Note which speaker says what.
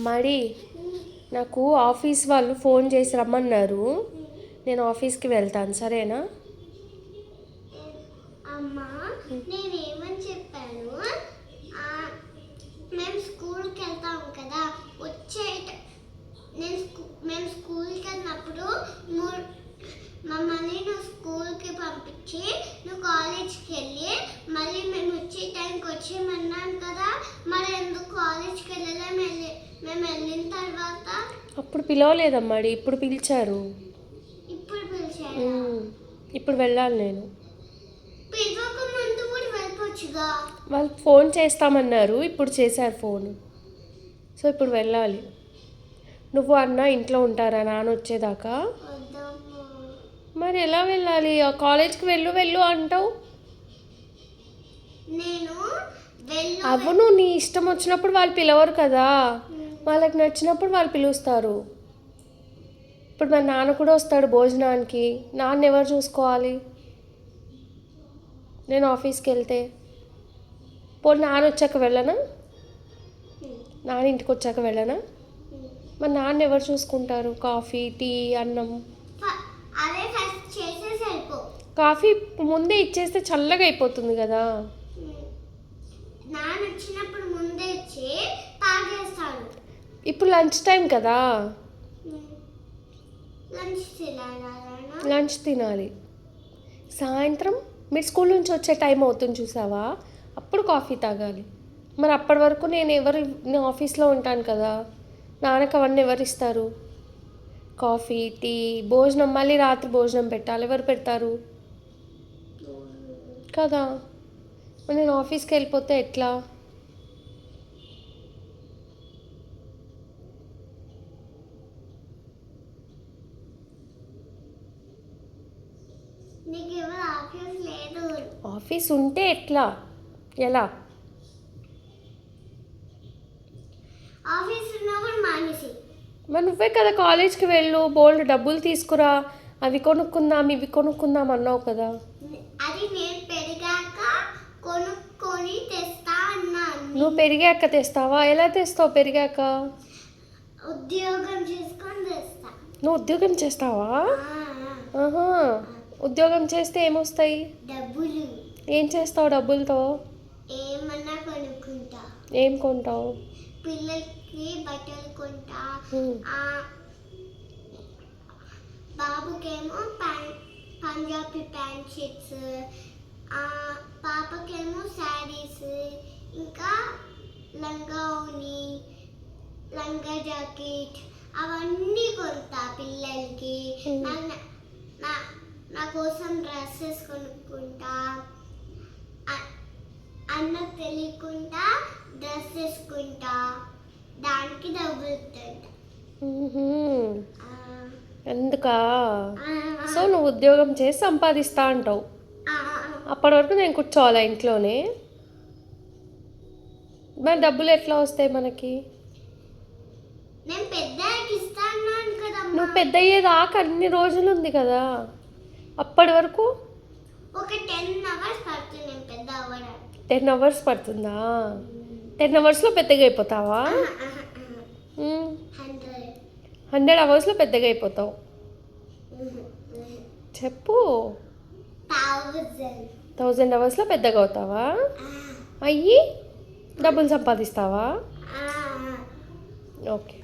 Speaker 1: మరి నాకు ఆఫీస్ వాళ్ళు ఫోన్ చేసి రమ్మన్నారు. నేను ఆఫీస్కి వెళ్తాను, సరేనా?
Speaker 2: అమ్మా, నేనేమని చెప్పాను? మేము స్కూల్కి వెళ్తాం కదా, మేము స్కూల్కి వెళ్ళినప్పుడు మమ్మల్ని నువ్వు స్కూల్కి పంపించి నువ్వు కాలేజ్కి వెళ్ళి మళ్ళీ మేము వచ్చే టైంకి వచ్చేయమన్నాను కదా, మరి ఎందుకు కాలేజ్కి వెళ్ళలేము? మేము వెళ్ళిన తర్వాత
Speaker 1: అప్పుడు పిలవలేదమ్మా, ఇప్పుడు పిలిచారు.
Speaker 2: ఇప్పుడు పిలిచారు.
Speaker 1: ఇప్పుడు వెళ్ళాలి నేను.
Speaker 2: పిలవక ముందు కూడా వెళ్ళిపోవచ్చుగా.
Speaker 1: వాళ్ళు ఫోన్ చేస్తామన్నారు, ఇప్పుడు చేశారు ఫోన్. సో ఇప్పుడు వెళ్ళాలి. నువ్వు అన్న ఇంట్లో ఉంటారా నాన్న వచ్చేదాకా?
Speaker 2: వద్దమ్మా.
Speaker 1: మరి ఎలా వెళ్ళాలి? కాలేజ్కి వెళ్ళు అంటావు.
Speaker 2: నేను
Speaker 1: అవును, నీ ఇష్టం వచ్చినప్పుడు వాళ్ళు పిలవరు కదా, వాళ్ళకి నచ్చినప్పుడు వాళ్ళు పిలుస్తారు. ఇప్పుడు మా నాన్న కూడా వస్తాడు భోజనానికి, నాన్న ఎవరు చూసుకోవాలి? నేను ఆఫీస్కి వెళ్తే పోనీ నాన్న వచ్చాక వెళ్ళనా? నాన్న ఇంటికి వచ్చాక వెళ్ళనా? మరి నాన్న ఎవరు చూసుకుంటారు? కాఫీ, టీ, అన్నం.
Speaker 2: అదే ఫస్ట్ చేసేసి వెళ్ళిపో.
Speaker 1: కాఫీ ముందే ఇచ్చేస్తే చల్లగా అయిపోతుంది కదా.
Speaker 2: నాన్న వచ్చినప్పుడు ముందే ఇచ్చి తాగేస్తాడు.
Speaker 1: ఇప్పుడు లంచ్ టైం కదా, లంచ్ తినాలి. సాయంత్రం మీరు స్కూల్ నుంచి వచ్చే టైం అవుతుంది చూసావా, అప్పుడు కాఫీ తాగాలి. మరి అప్పటి వరకు నేను ఆఫీస్లో ఉంటాను కదా, నాన్నకు అవన్నీ ఎవరు ఇస్తారు? కాఫీ, టీ, భోజనం, మళ్ళీ రాత్రి భోజనం పెట్టాలి, ఎవరు పెడతారు కదా. నేను ఆఫీస్కి వెళ్ళిపోతే ఎట్లా? ఆఫీస్ ఉంటే ఎట్లా? ఎలా? మరి నువ్వే కదా కాలేజ్కి వెళ్ళు, బోల్డ్ డబ్బులు తీసుకురా, అవి కొనుక్కుందాం ఇవి కొనుక్కుందాం అన్నావు కదా.
Speaker 2: అది నేను పెరిగాక కొనుక్కొని తెస్తా అన్నాను.
Speaker 1: నువ్వు పెరిగాక తెస్తావా? ఎలా తెస్తావు పెరిగాక?
Speaker 2: ఉద్యోగం చేసుకొని తెస్తా.
Speaker 1: నువ్వు ఉద్యోగం చేస్తావా? ఆహా, ఉద్యోగం చేస్తే ఏమొస్తాయి?
Speaker 2: డబ్బులు.
Speaker 1: ఏం చేస్తావు డబ్బులతో?
Speaker 2: ఏమన్నా కొనుక్కుంటా.
Speaker 1: ఏం కొంటావు?
Speaker 2: పిల్లలకి బట్టలు కొంటా, బాబుకేమో పంజాబీ ప్యాంట్ షర్ట్స్, పాపకేమో శారీస్, ఇంకా లంగా ఓని, లంగా జాకెట్, అవన్నీ కొంటా పిల్లలకి. నా కోసం డ్రెస్సెస్ కొనుక్కుంటా, అన్నకు తెలియకుండా డ్రెస్ వేసుకుంటా, దానికి డబ్బులు ఇస్తుంటా.
Speaker 1: ఎందుకా? సో నువ్వు ఉద్యోగం చేసి సంపాదిస్తా అంటావు. అప్పటి వరకు నేను కూర్చోవాలా ఇంట్లోనే? మరి డబ్బులు ఎట్లా వస్తాయి మనకి?
Speaker 2: నేను పెద్దకి ఇస్తాను కదా.
Speaker 1: నువ్వు పెద్ద అయ్యేదాకా అన్ని రోజులు ఉంది కదా, అప్పటి వరకు
Speaker 2: ఒక 10 hours పడుతుంది నేను పెద్ద అవ్వడానికి.
Speaker 1: 10 hours పడుతుందా? 10 hours పెద్దగా అయిపోతావా? 100 hours పెద్దగా అయిపోతావు. చెప్పు. 1000 hours పెద్దగా అవుతావా? అయ్యి డబ్బులు సంపాదిస్తావా? ఓకే.